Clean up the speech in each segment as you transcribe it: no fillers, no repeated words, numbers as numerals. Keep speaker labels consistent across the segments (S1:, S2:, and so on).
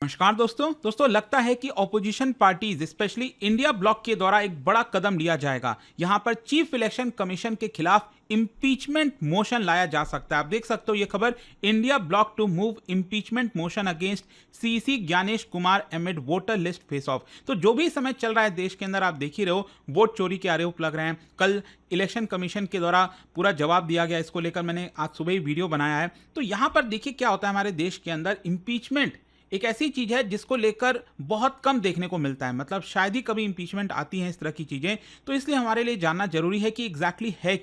S1: नमस्कार दोस्तों लगता है कि opposition parties specially India block के द्वारा एक बड़ा कदम लिया जाएगा। यहां पर चीफ इलेक्शन कमीशन के खिलाफ इंपीचमेंट मोशन लाया जा सकता है। आप देख सकते हो ये खबर, India bloc to move impeachment motion against CC Gyanesh Kumar amid voter list face off. तो जो भी समय चल रहा है देश के अंदर, आप देख ही रहे हो, वोट चोरी के आरोप लग रहे हैं। कल इलेक्शन कमीशन के द्वारा पूरा जवाब दिया गया, इसको लेकर मैंने आज सुबह ही वीडियो बनाया है। तो यहां पर देखिए क्या होता है, हमारे देश के अंदर इंपीचमेंट एक ऐसी चीज है जिसको लेकर बहुत कम देखने को मिलता है। मतलब शायद ही कभी इंपीचमेंट आती है इस तरह की चीजें। तो इसलिए हमारे लिए जानना जरूरी है कि एग्जैक्टली है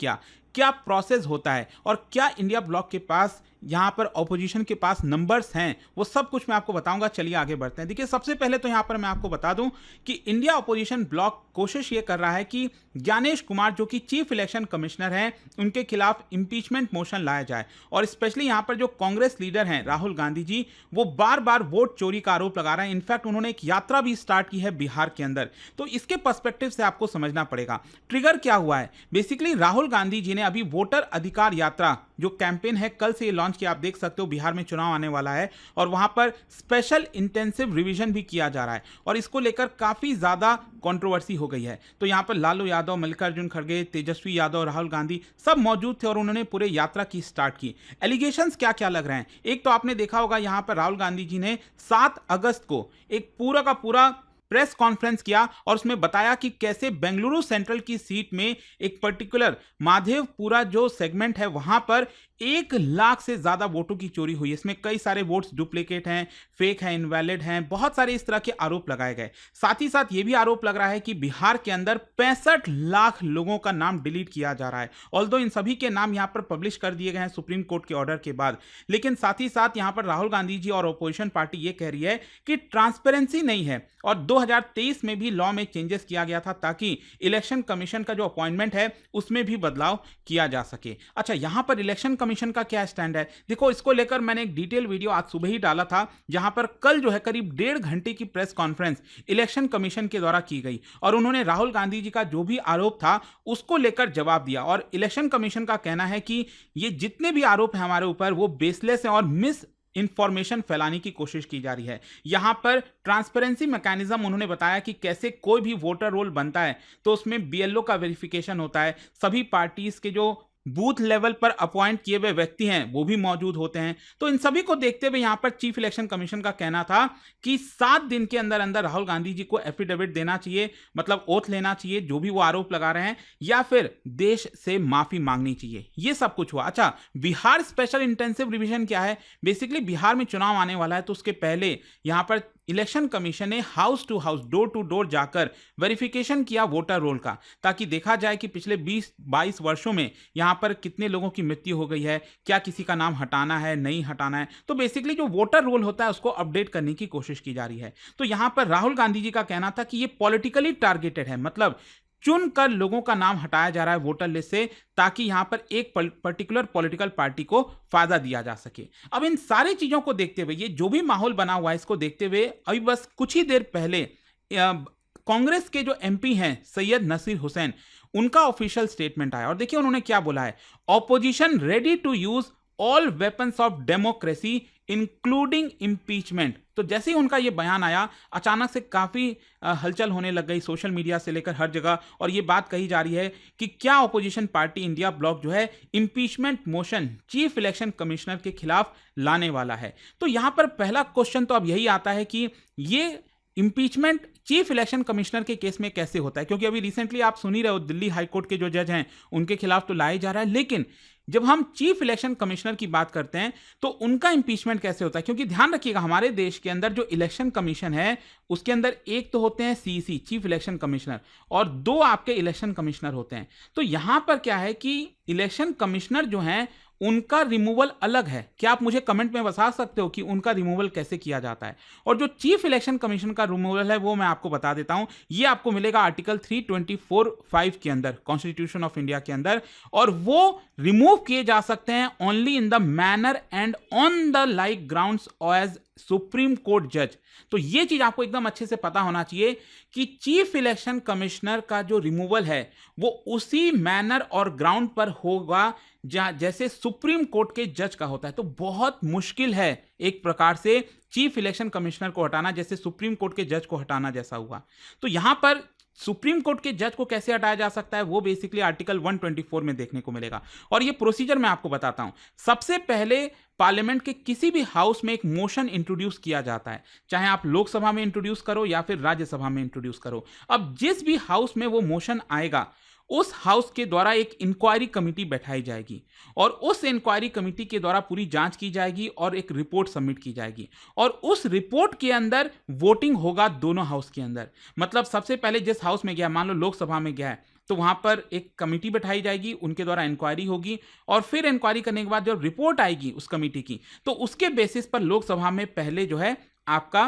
S1: क्या प्रोसेस होता है और क्या इंडिया ब्लॉक के पास, यहां पर ऑपोजिशन के पास नंबर्स हैं, वो सब कुछ मैं आपको बताऊंगा। चलिए आगे बढ़ते हैं। देखिए सबसे पहले तो यहां पर मैं आपको बता दूं कि इंडिया ऑपोजिशन ब्लॉक कोशिश ये कर रहा है कि ज्ञानेश कुमार जो कि चीफ इलेक्शन कमिश्नर हैं, उनके खिलाफ इंपीचमेंट मोशन लाया जाए। और स्पेशली यहां पर जो कांग्रेस लीडर हैं राहुल गांधी जी, वो बार बार वोट चोरी का आरोप लगा रहे हैं। इनफैक्ट उन्होंने एक यात्रा भी स्टार्ट की है बिहार के अंदर। तो इसके पर्सपेक्टिव से आपको समझना पड़ेगा ट्रिगर क्या हुआ है। बेसिकली राहुल गांधी जी ने अभी वोटर अधिकार यात्रा जो कैंपेन है कल से लॉन्च किया। आप देख सकते हो बिहार में चुनाव आने वाला है और वहां पर स्पेशल इंटेंसिव रिवीजन भी किया जा रहा है और इसको लेकर काफी ज्यादा कंट्रोवर्सी हो गई है। तो यहां पर लालू यादव, मल्लिकार्जुन खड़गे, तेजस्वी यादव, राहुल गांधी सब मौजूद थे और उन्होंने पूरे यात्रा की स्टार्ट की। एलिगेशंस क्या क्या लग रहे हैं, एक तो आपने देखा होगा यहां पर राहुल गांधी जी ने 7 अगस्त को एक पूरा का पूरा प्रेस कॉन्फ्रेंस किया और उसमें बताया कि कैसे बेंगलुरु सेंट्रल की सीट में एक पर्टिकुलर माधेवपुरा जो सेगमेंट है वहां पर 1 लाख से ज्यादा वोटों की चोरी हुई है। इसमें कई सारे वोट्स डुप्लीकेट हैं, फेक हैं, इनवैलिड हैं, बहुत सारे इस तरह के आरोप लगाए गए। साथ ही साथ यह भी आरोप लग रहा है कि बिहार के अंदर 65 लाख लोगों का नाम डिलीट किया जा रहा है। ऑल्दो इन सभी के नाम यहां पर पब्लिश कर दिए गए हैं सुप्रीम कोर्ट के ऑर्डर के बाद, लेकिन साथ ही साथ यहां पर राहुल गांधी जी और अपोजिशन पार्टी यह कह रही है कि ट्रांसपेरेंसी नहीं है। और 2023 में भी लॉ में चेंजेस किया गया था ताकि इलेक्शन कमीशन का जो अपॉइंटमेंट है उसमें भी बदलाव किया जा सके। अच्छा, यहां पर इलेक्शन कमीशन का क्या स्टैंड है, देखो इसको लेकर मैंने एक डिटेल वीडियो आज सुबह ही डाला था, जहां पर कल जो है करीब 1.5 घंटे की प्रेस कॉन्फ्रेंस इलेक्शन कमीशन के द्वारा की गई और उन्होंने राहुल गांधी जी का जो भी आरोप था उसको लेकर जवाब दिया। और इलेक्शन कमीशन का कहना है कि ये जितने भी आरोप हैं हमारे ऊपर वो बेसलेस हैं और मिस इंफॉर्मेशन फैलाने की कोशिश की जा रही है। यहां पर ट्रांसपेरेंसी मैकेनिज्म उन्होंने बताया कि कैसे कोई भी वोटर रोल बनता है तो उसमें बीएलओ का वेरिफिकेशन होता है, सभी पार्टीज के जो बूथ लेवल पर अपॉइंट किए हुए व्यक्ति हैं वो भी मौजूद होते हैं। तो इन सभी को देखते हुए यहां पर चीफ इलेक्शन कमीशन का कहना था कि 7 दिन के अंदर अंदर राहुल गांधी जी को एफिडेविट देना चाहिए, मतलब ओथ लेना चाहिए जो भी वो आरोप लगा रहे हैं, या फिर देश से माफी मांगनी चाहिए। ये सब कुछ हुआ। अच्छा, बिहार स्पेशल इंटेंसिव रिवीजन क्या है, बेसिकली बिहार में चुनाव आने वाला है तो उसके पहले यहां पर इलेक्शन कमीशन ने house to house, door to door जाकर वेरिफिकेशन किया वोटर रोल का, ताकि देखा जाए कि पिछले 20-22 वर्षों में यहां पर कितने लोगों की मृत्यु हो गई है, क्या किसी का नाम हटाना है, नहीं हटाना है। तो बेसिकली जो वोटर रोल होता है उसको अपडेट करने की कोशिश की जा रही है। तो यहां पर राहुल गांधी जी का कहना था कि यह पॉलिटिकली टारगेटेड है, मतलब चुनकर लोगों का नाम हटाया जा रहा है वोटर लिस्ट से ताकि यहां पर एक पर्टिकुलर पॉलिटिकल पार्टी को फायदा दिया जा सके। अब इन सारी चीजों को देखते हुए, ये जो भी माहौल बना हुआ है इसको देखते हुए, अभी बस कुछ ही देर पहले कांग्रेस के जो एमपी हैं सैयद नसीर हुसैन, उनका ऑफिशियल स्टेटमेंट आया और देखिए उन्होंने क्या बोला है। Opposition ready to use all weapons of democracy including impeachment. तो जैसे ही उनका यह बयान आया, अचानक से काफी हलचल होने लग गई सोशल मीडिया से लेकर हर जगह, और यह बात कही जा रही है कि क्या ऑपोजिशन पार्टी इंडिया ब्लॉक जो है impeachment motion chief election commissioner के खिलाफ लाने वाला है। तो यहां पर पहला क्वेश्चन तो अब यही आता है कि ये इंपीचमेंट चीफ इलेक्शन कमिश्नर के केस में कैसे होता है, क्योंकि अभी रिसेंटली आप सुन ही रहे हो दिल्ली हाईकोर्ट के जो जज हैं उनके खिलाफ तो लाया जा रहा है, लेकिन जब हम चीफ इलेक्शन कमिश्नर की बात करते हैं तो उनका इंपीचमेंट कैसे होता है। क्योंकि ध्यान रखिएगा, हमारे देश के अंदर जो इलेक्शन कमीशन है उसके अंदर एक तो होते हैं सीईसी चीफ इलेक्शन कमिश्नर और 2 आपके इलेक्शन कमिश्नर होते हैं। तो यहां पर क्या है कि इलेक्शन कमिश्नर जो हैं उनका रिमूवल अलग है। क्या आप मुझे कमेंट में बता सकते हो कि उनका रिमूवल कैसे किया जाता है? और जो चीफ इलेक्शन कमीशन का रिमूवल है वो मैं आपको बता देता हूं। ये आपको मिलेगा आर्टिकल 324(5) के अंदर, कॉन्स्टिट्यूशन ऑफ इंडिया के अंदर, और वो रिमूव किए जा सकते हैं only in the manner and on the like grounds as supreme court जज। तो ये चीज आपको एकदम अच्छे से पता होना चाहिए कि चीफ इलेक्शन कमिश्नर का जो रिमूवल है वो उसी मैनर और ग्राउंड पर होगा जैसे सुप्रीम कोर्ट के जज का होता है। तो बहुत मुश्किल है एक प्रकार से चीफ इलेक्शन कमिश्नर को हटाना जैसे सुप्रीम कोर्ट के जज को हटाना जैसा हुआ। तो यहां पर सुप्रीम कोर्ट के जज को कैसे हटाया जा सकता है वो बेसिकली आर्टिकल 124 में देखने को मिलेगा। और ये प्रोसीजर मैं आपको बताता हूं। सबसे पहले पार्लियामेंट के किसी भी हाउस में एक मोशन इंट्रोड्यूस किया जाता है, चाहे आप लोकसभा में इंट्रोड्यूस करो या फिर राज्यसभा में इंट्रोड्यूस करो। अब जिस भी हाउस में वो मोशन आएगा उस हाउस के द्वारा एक इंक्वायरी कमेटी बैठाई जाएगी और उस इंक्वायरी कमेटी के द्वारा पूरी जांच की जाएगी और एक रिपोर्ट सबमिट की जाएगी और उस रिपोर्ट के अंदर वोटिंग होगा दोनों हाउस के अंदर। मतलब सबसे पहले जिस हाउस में गया, मान लो लोकसभा में गया है, तो वहां पर एक कमेटी बैठाई जाएगी, उनके द्वारा इंक्वायरी होगी और फिर इंक्वायरी करने के बाद जब रिपोर्ट आएगी उस कमेटी की तो उसके बेसिस पर लोकसभा में पहले जो है आपका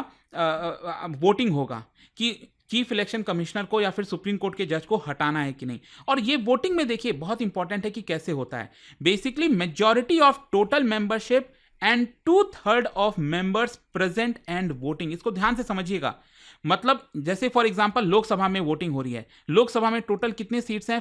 S1: वोटिंग होगा कि चीफ इलेक्शन कमिश्नर को या फिर सुप्रीम कोर्ट के जज को हटाना है कि नहीं। और ये वोटिंग में देखिए बहुत इंपॉर्टेंट है कि कैसे होता है। Basically majority of total membership and 2/3 of members present and voting. इसको ध्यान से समझिएगा। मतलब जैसे फॉर एग्जांपल लोकसभा में वोटिंग हो रही है, लोकसभा में टोटल कितने सीट्स हैं?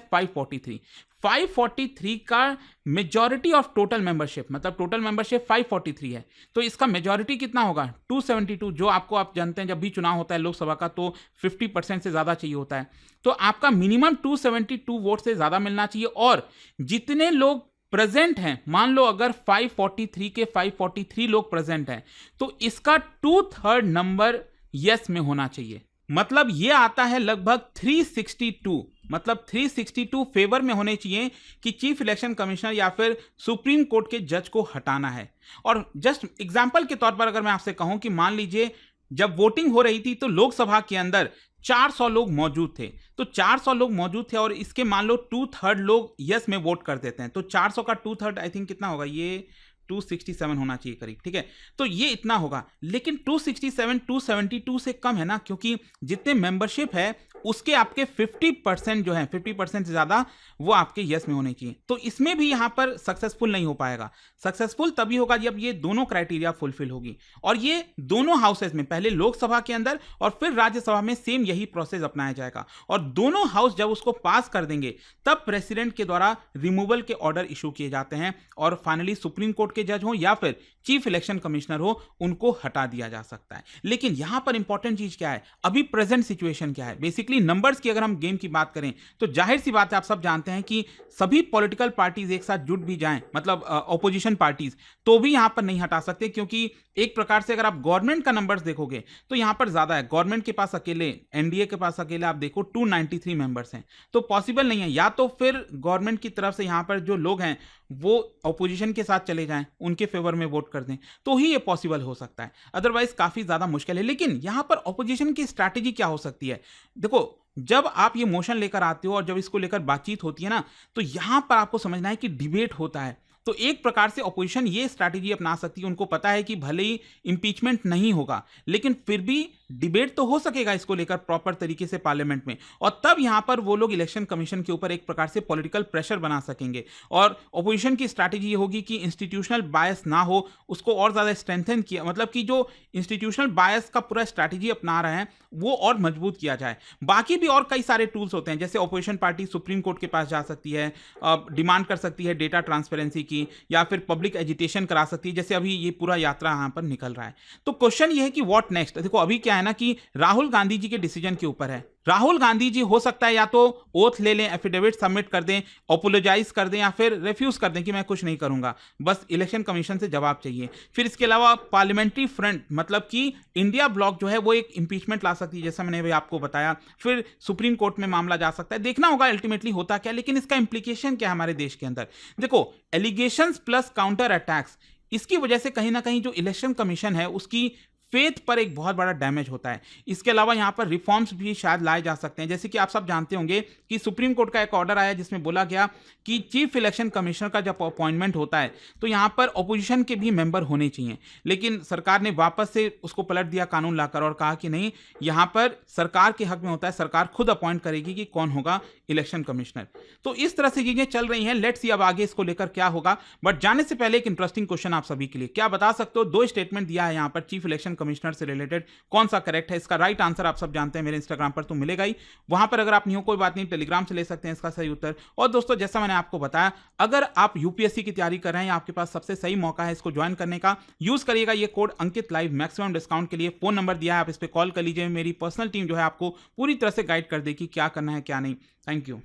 S1: 543 का मेजॉरिटी ऑफ टोटल मेंबरशिप, मतलब टोटल मेंबरशिप 543 है, तो इसका मेजॉरिटी कितना होगा? 272। जो आपको आप जानते हैं जब भी चुनाव होता है लोकसभा का तो 50% से ज्यादा चाहिए होता है, तो आपका मिनिमम 272 वोट से ज्यादा मिलना चाहिए। और जितने लोग प्रेजेंट हैं, मान लो अगर 543 के 543 लोग प्रेजेंट हैं तो इसका 2/3 नंबर यस में होना चाहिए। मतलब ये आता है लगभग 362, मतलब 362 फेवर में होने चाहिए कि चीफ इलेक्शन कमिश्नर या फिर सुप्रीम कोर्ट के जज को हटाना है। और जस्ट एग्जांपल के तौर पर अगर मैं आपसे कहूं कि मान लीजिए जब वोटिंग हो रही थी तो लोकसभा के अंदर 400 लोग मौजूद थे, तो 400 लोग मौजूद थे और इसके मान लो 2/3 लोग यस में वोट कर देते हैं, तो 400 का 2/3 आई थिंक कितना होगा? ये 267 होना चाहिए करीब, ठीक है। तो ये इतना होगा, लेकिन 267 272 से कम है ना, क्योंकि जितने मेंबरशिप है उसके आपके 50% जो है, 50% से ज्यादा वो आपके यस में होने चाहिए। तो इसमें भी यहां पर सक्सेसफुल नहीं हो पाएगा। सक्सेसफुल तभी होगा जब ये दोनों क्राइटेरिया फुलफिल होगी। और ये दोनों हाउसेस में, पहले लोकसभा के अंदर और फिर राज्यसभा में सेम यही प्रोसेस अपनाया जाएगा। और दोनों हाउस जब उसको पास कर देंगे तब प्रेसिडेंट के द्वारा रिमूवल के ऑर्डर इशू किए जाते हैं और फाइनली सुप्रीम कोर्ट के जज हो या फिर चीफ इलेक्शन कमिश्नर हो, उनको हटा दिया जा सकता है। लेकिन यहां पर इंपॉर्टेंट चीज क्या है, अभी प्रेजेंट सिचुएशन क्या है? बेसिकली नंबर्स की अगर हम गेम की बात करें तो जाहिर सी बात है, आप सब जानते हैं कि सभी पॉलिटिकल पार्टीज एक साथ जुट भी जाएं, मतलब ऑपोजिशन पार्टीज, तो भी यहां पर नहीं हटा सकते, क्योंकि एक प्रकार से अगर आप गवर्नमेंट का नंबर्स देखोगे तो यहां पर ज्यादा है। गवर्नमेंट के पास अकेले, एनडीए के पास अकेले आप देखो 293 मेंबर्स हैं, तो पॉसिबल नहीं है। या तो फिर गवर्नमेंट की तरफ से यहां पर जो लोग हैं वो ऑपोजिशन के साथ चले जाएं, उनके फेवर में वोट कर दें, तो ही ये पॉसिबल हो सकता है, अदरवाइज काफी ज्यादा मुश्किल है। लेकिन यहां पर ऑपोजिशन की स्ट्रैटेजी क्या हो सकती है? देखो, जब आप ये मोशन लेकर आते हो और जब इसको लेकर बातचीत होती है ना, तो यहां पर आपको समझना है कि डिबेट होता है। तो एक प्रकार से ऑपोजिशन ये स्ट्रैटेजी अपना सकती है, उनको पता है कि भले ही इंपीचमेंट नहीं होगा लेकिन फिर भी डिबेट तो हो सकेगा इसको लेकर प्रॉपर तरीके से पार्लियामेंट में, और तब यहां पर वो लोग इलेक्शन कमीशन के ऊपर एक प्रकार से पॉलिटिकल प्रेशर बना सकेंगे। और ऑपोजिशन की स्ट्रैटेजी ये होगी कि इंस्टीट्यूशनल बायस ना हो, उसको और ज्यादा स्ट्रेंथन किया, मतलब कि जो इंस्टीट्यूशनल बायस का पूरा स्ट्रैटेजी अपना रहे हैं वो और मजबूत किया जाए। बाकी भी और कई सारे टूल्स होते हैं, जैसे ऑपोजिशन पार्टी सुप्रीम कोर्ट के पास जा सकती है, डिमांड कर सकती है डेटा ट्रांसपेरेंसी की, या फिर पब्लिक एजिटेशन करा सकती है, जैसे अभी ये पूरा यात्रा यहां पर निकल रहा है। तो क्वेश्चन ये है कि व्हाट नेक्स्ट? देखो, अभी क्या है ना कि राहुल गांधी जी के डिसीजन के ऊपर है। राहुल गांधी जी हो सकता है या तो ओथ ले लें, एफिडेविट सबमिट कर दें, अपोलोजाइज कर दें, या फिर रिफ्यूज कर दें कि मैं कुछ नहीं करूंगा, बस इलेक्शन कमीशन से जवाब चाहिए। फिर इसके अलावा पार्लियामेंट्री फ्रंट, मतलब कि इंडिया ब्लॉक जो है वो एक इंपीचमेंट ला सकती है, जैसा मैंने भी आपको बताया। फिर सुप्रीम कोर्ट में मामला जा सकता है, देखना होगा अल्टीमेटली होता क्या। लेकिन इसका इंप्लीकेशन क्या है हमारे देश के अंदर? देखो, एलिगेशंस प्लस काउंटर अटैक्स, इसकी वजह से कहीं ना कहीं जो इलेक्शन कमीशन है उसकी फेथ पर एक बहुत बड़ा डैमेज होता है। इसके अलावा यहाँ पर रिफॉर्म्स भी शायद लाए जा सकते हैं, जैसे कि आप सब जानते होंगे कि सुप्रीम कोर्ट का एक ऑर्डर आया जिसमें बोला गया कि चीफ इलेक्शन कमिश्नर का जब अपॉइंटमेंट होता है तो यहाँ पर ऑपोजिशन के भी मेंबर होने चाहिए, लेकिन सरकार ने वापस से उसको पलट दिया कानून लाकर और कहा कि नहीं, यहाँ पर सरकार के हक में होता है, सरकार खुद अपॉइंट करेगी कि कौन होगा इलेक्शन कमिश्नर। तो इस तरह से चीजें चल रही हैं। लेट्स सी अब आगे इसको लेकर क्या होगा। बट जाने से पहले एक इंटरेस्टिंग क्वेश्चन आप सभी के लिए, क्या बता सकते हो 2 स्टेटमेंट दिया है यहाँ पर चीफ इलेक्शन कमिश्नर से रिलेटेड, कौन सा करेक्ट है? इसका राइट आंसर आप सब जानते हैं, मेरे इंस्टाग्राम पर तो मिलेगा ही, वहां पर अगर आप नहीं हो कोई बात नहीं, टेलीग्राम से ले सकते हैं इसका सही उत्तर। और दोस्तों जैसा मैंने आपको बताया, अगर आप यूपीएससी की तैयारी कर रहे हैं, आपके पास सबसे सही मौका है इसको ज्वाइन करने का। यूज करिएगा ये कोड अंकित लाइव, मैक्सिमम डिस्काउंट के लिए फोन नंबर दिया है, आप इस पर कॉल कर लीजिए। मेरी पर्सनल टीम जो है आपको पूरी तरह से गाइड कर देगी क्या करना है क्या नहीं। Thank you.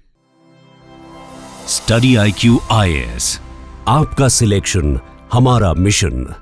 S2: Study IQ IAS, आपका सिलेक्शन हमारा मिशन।